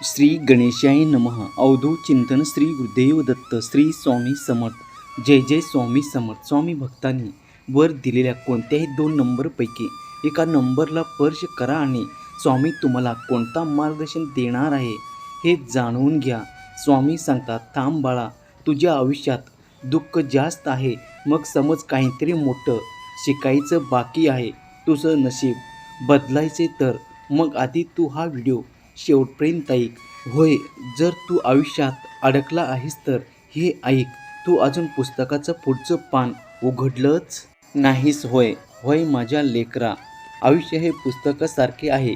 श्री गणेशाय नमः. अवधूत चिंतन श्री गुरुदेव दत्त श्री स्वामी समर्थ. जय जय स्वामी समर्थ. स्वामी भक्तांनी वर दिलेल्या कोणत्याही 2 नंबरपैकी एका नंबरला स्पर्श करा आणि स्वामी तुम्हाला कोणता मार्गदर्शन देणार आहे हे जाणून घ्या. स्वामी सांगतात, थांब बाळा, तुझ्या आयुष्यात दुःख जास्त आहे. मग समज काहीतरी मोठं शिकायचं बाकी आहे, तुझं नशीब बदलायचे. तर मग आधी तू हा व्हिडिओ शेवटपर्यंत ऐक. होय, जर तू आयुष्यात अडकला आहेस तर हे ऐक. तू अजून पुस्तकाचं पुढचं पान उघडलंच नाहीस. होय होय माझ्या लेकरा, आयुष्य हे पुस्तकासारखे आहे.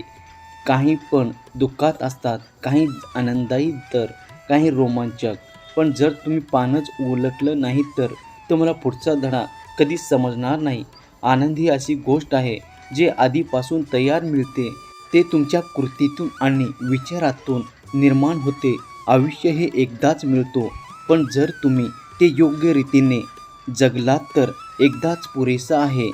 काही पण दुःखात असतात, काही आनंदायी तर काही रोमांचक. पण जर तुम्ही पानच उलटलं नाही तर तुम्हाला पुढचा धडा कधीच समजणार नाही. आनंद ही अशी गोष्ट आहे जे आधीपासून तयार मिळते. ते तुमच्या कृतीतून आणि विचारातून निर्माण होते. आयुष्य हे एकदाच मिळतो, पण जर तुम्ही ते योग्य रीतीने जगलात तर एकदाच पुरेसं आहे.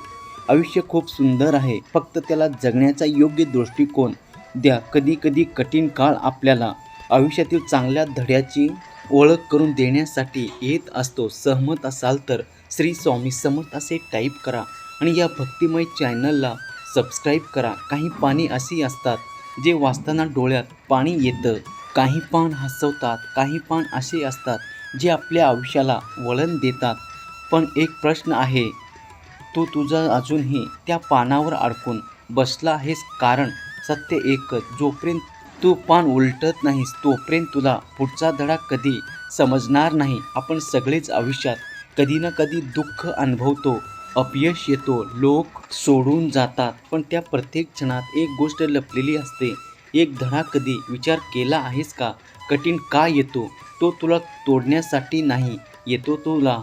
आयुष्य खूप सुंदर आहे, फक्त त्याला जगण्याचा योग्य दृष्टिकोन द्या. कधी कधी कठीण काळ आपल्याला आयुष्यातील चांगल्या धड्याची ओळख करून देण्यासाठी येत असतो. सहमत असाल तर श्री स्वामी समर्थ असे टाईप करा आणि या भक्तिमय चॅनलला सबस्क्राईब करा. काही पाने अशी असतात जे वाचताना डोळ्यात पाणी येतं. काही पान हसवतात, काही पान असे असतात जे आपल्या आयुष्याला वळण देतात. पण एक प्रश्न आहे, तू तुझा अजूनही त्या पानावर अडकून बसला आहेस? कारण सत्य एकच, जोपर्यंत तू पान उलटत नाहीस तोपर्यंत तुला पुढचा धडा कधी समजणार नाही. आपण सगळेच आयुष्यात कधी ना कधी दुःख अनुभवतो, अपयश येतो, लोक सोडून जातात. पण त्या प्रत्येक क्षणात एक गोष्ट लपलेली असते, एक धडा. कधी विचार केला आहेस का? कठीण का येतो? तो तुला तोडण्यासाठी नाही, येतो तुला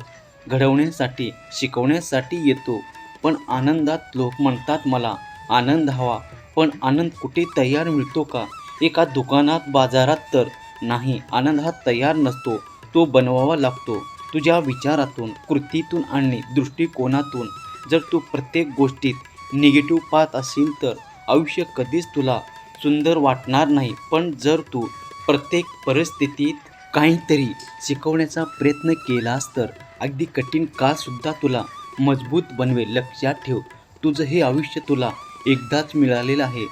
घडवण्यासाठी, शिकवण्यासाठी येतो. पण आनंदात लोक म्हणतात मला आनंद हवा, पण आनंद कुठे तयार मिळतो का? एका दुकानात, बाजारात तर नाही. आनंद हा तयार नसतो, तो बनवावा लागतो तुझ्या विचारातून, कृतीतून आणि दृष्टिकोनातून. जर तू प्रत्येक गोष्टीत निगेटिव्ह पाहत असेल तर आयुष्य कधीच तुला सुंदर वाटणार नाही. पण जर तू प्रत्येक परिस्थितीत काहीतरी शिकवण्याचा प्रयत्न केलास तर अगदी कठीण काळसुद्धा तुला मजबूत बनवेल. लक्षात ठेव, तुझं हे आयुष्य तुला एकदाच मिळालेलं आहे.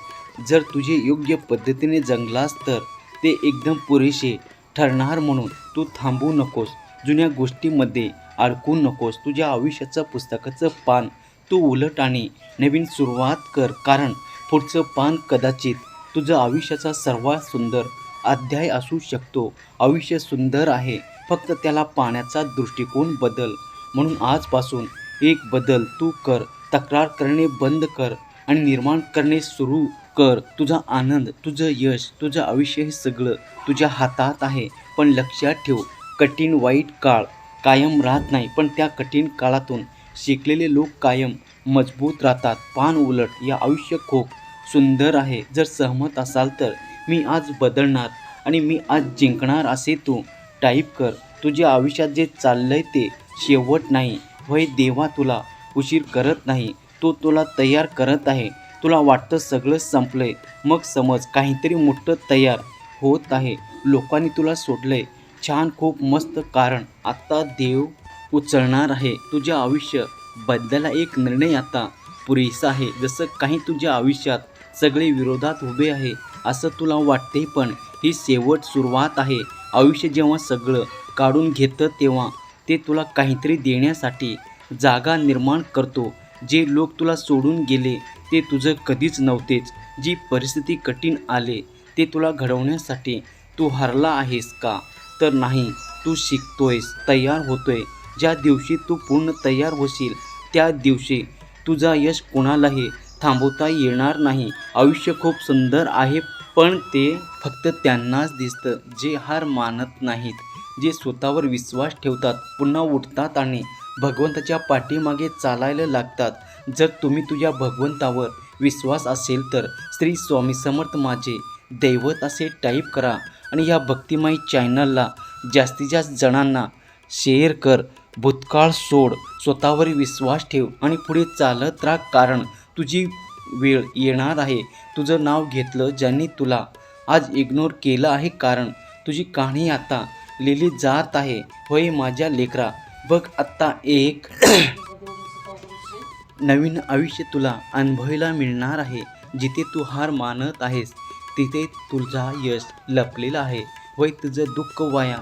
जर तुझे योग्य पद्धतीने जगलास तर ते एकदम पुरेसे ठरणार. म्हणून तू थांबू नकोस, जुन्या गोष्टीमध्ये अडकू नकोस. तुझ्या आयुष्याचं पुस्तकाचं पान तू उलट आणि नवीन सुरुवात कर. कारण पुढचं पान कदाचित तुझं आयुष्याचा सर्वात सुंदर अध्याय असू शकतो. आयुष्य सुंदर आहे, फक्त त्याला पाहण्याचा दृष्टिकोन बदल. म्हणून आजपासून एक बदल तू कर. तक्रार करणे बंद कर आणि निर्माण करणे सुरू कर. तुझा आनंद, तुझं यश, तुझं आयुष्य हे सगळं तुझ्या हातात आहे. पण लक्षात ठेव, कठीण वाईट काळ कायम राहत नाही, पण त्या कठीण काळातून शिकलेले लोक कायम मजबूत राहतात. पान उलट, या आयुष्य खूप सुंदर आहे. जर सहमत असाल तर मी आज बदलणार आणि मी आज जिंकणार असे तू टाईप कर. तुझ्या आयुष्यात जे चाललंय ते शेवट नाही. होय, देवा तुला उशीर करत नाही, तो तुला तयार करत आहे. तुला वाटतं सगळं संपलंय, मग समज काहीतरी मोठं तयार होत आहे. लोकांनी तुला सोडलंय, छान, खूप मस्त, कारण आता देव उचलणार आहे. तुझ्या आयुष्य बदलायला एक निर्णय आता पुरेसा आहे. जसं काही तुझ्या आयुष्यात सगळे विरोधात उभे आहे असं तुला वाटते, पण ही शेवट सुरुवात आहे. आयुष्य जेव्हा सगळं काढून घेतं तेव्हा ते तुला काहीतरी देण्यासाठी जागा निर्माण करतो. जे लोक तुला सोडून गेले ते तुझं कधीच नव्हतेच. जी परिस्थिती कठीण आले ते तुला घडवण्यासाठी. तू हरला आहेस का? तर नाही, तू शिकतोयस, तयार होतोय. ज्या दिवशी तू पूर्ण तयार होशील त्या दिवशी तुझा यश कोणालाही थांबवता येणार नाही. आयुष्य खूप सुंदर आहे, पण ते फक्त त्यांनाच दिसतं जे हार मानत नाहीत, जे स्वतःवर विश्वास ठेवतात, पुन्हा उठतात आणि भगवंताच्या पाठीमागे चालायला लागतात. जर तुम्ही तुझ्या भगवंतावर विश्वास असेल तर श्री स्वामी समर्थ माझे दैवत असे टाईप करा आणि या भक्तिमय चॅनलला जास्तीत जास्त जणांना शेअर कर. भूतकाळ सोड, स्वतःवर विश्वास ठेव आणि पुढे चालत राहा. कारण तुझी वेळ येणार आहे. तुझं नाव घेतलं ज्यांनी तुला आज इग्नोर केलं आहे, कारण तुझी कहाणी आता लिहिली जात आहे. होय माझ्या लेकरा, बघ आत्ता एक नवीन आयुष्य तुला अनुभवायला मिळणार आहे. जिथे तू हार मानत आहेस तिथे तुझा यश लपलेला आहे. होय तुझं दुःख वाया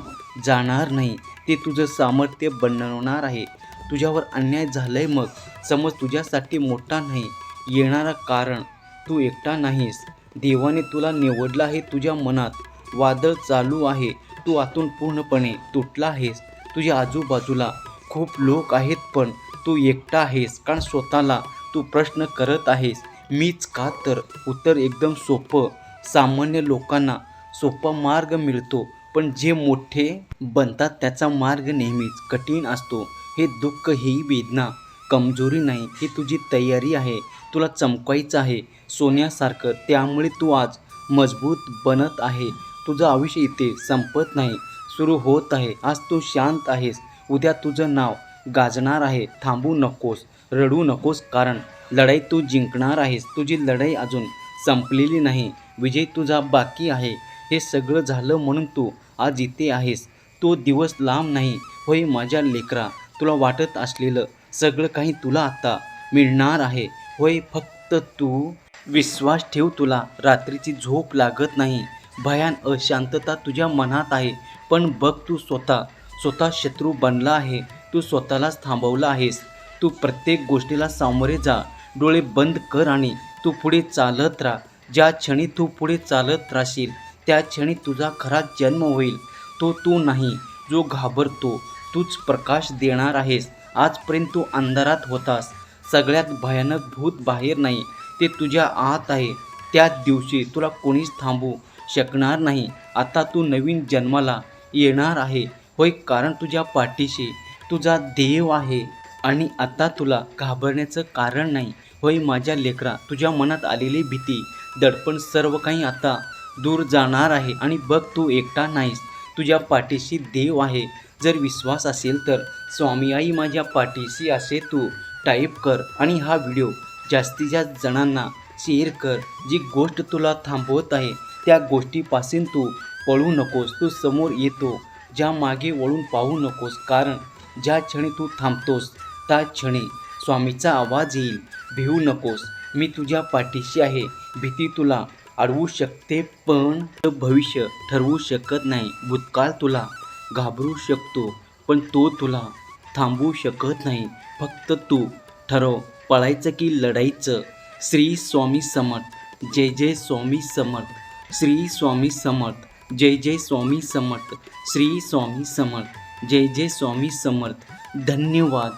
जाणार नाही, ते तुझं सामर्थ्य बनवणार आहे. तुझ्यावर अन्याय झालाय मग समज तुझ्यासाठी मोठा नाही येणारा, कारण तू एकटा नाहीस. देवाने तुला निवडलं आहे. तुझ्या मनात वादळ चालू आहे, तू आतून पूर्णपणे तुटला आहेस. तुझ्या आजूबाजूला खूप लोक आहेत पण तू एकटा आहेस, कारण स्वतःला तू प्रश्न करत आहेस, मीच का? तर उत्तर एकदम सोपं. सामान्य लोकांना सोपा मार्ग मिळतो, पण जे मोठे बनतात त्याचा मार्ग नेहमीच कठीण असतो. हे दुःख, ही वेदना कमजोरी नाही, ही तुझी तयारी आहे. तुला चमकायचं आहे सोन्यासारखं, त्यामुळे तू आज मजबूत बनत आहे. तुझं आयुष्य इथे संपत नाही, सुरू होत आहे. आज तू शांत आहेस, उद्या तुझं नाव गाजणार आहे. थांबू नकोस, रडू नकोस, कारण लढाई तू जिंकणार आहेस. तुझी लढाई अजून संपलेली नाही, विजय तुझा बाकी आहे. हे सगळं झालं म्हणून तू आज इथे आहेस. तो दिवस लांब नाही. होय माझ्या लेकरा, तुला वाटत असलेलं सगळं काही तुला आता मिळणार आहे. होय फक्त तू विश्वास ठेव. तुला रात्रीची झोप लागत नाही, भयान अशांतता तुझ्या मनात आहे, पण बघ तू स्वतः शत्रू बनला आहे. तू स्वतःलाच थांबवलं आहेस. तू प्रत्येक गोष्टीला सामोरे जा, डोळे बंद कर आणि तू पुढे चालत राहा. ज्या क्षणी तू पुढे चालत राहशील त्या क्षणी तुझा खरा जन्म होईल. तो तू नाही जो घाबरतो, तूच प्रकाश देणार आहेस. आजपर्यंत तू अंधारात होतास. सगळ्यात भयानक भूत बाहेर नाही, ते तुझ्या आत आहे. त्या दिवशी तुला कोणीच थांबवू शकणार नाही. आता तू नवीन जन्माला येणार आहे. होय, कारण तुझ्या पाठीशी तुझा देव आहे आणि आता तुला घाबरण्याचं कारण नाही. होय माझ्या लेकरा, तुझ्या मनात आलेली भीती, दडपण सर्व काही आता दूर जाणार आहे. आणि बघ तू एकटा नाहीस, तुझ्या पाठीशी देव आहे. जर विश्वास असेल तर स्वामी आई माझ्या पाठीशी असे तू टाईप कर आणि हा व्हिडिओ जास्तीत जास्त जणांना शेअर कर. जी गोष्ट तुला थांबवत आहे त्या गोष्टीपासून तू पळू नकोस. तू समोर येतो, ज्या मागे वळून पाहू नकोस, कारण ज्या क्षणी तू थांबतोस त्या क्षणी स्वामीचा आवाज येईल. भिवू नकोस, मी तुझ्या पाठीशी आहे. भीती तुला अडवू शकते पण भविष्य ठरवू शकत नाही. भूतकाळ तुला घाबरू शकतो पण तो तुला थांबवू शकत नाही. फक्त तू ठरव, पळायचं की लढायचं. श्री स्वामी समर्थ. जय जय स्वामी समर्थ. श्री स्वामी समर्थ. जय जय स्वामी समर्थ. श्री स्वामी समर्थ. जय जय स्वामी समर्थ. धन्यवाद.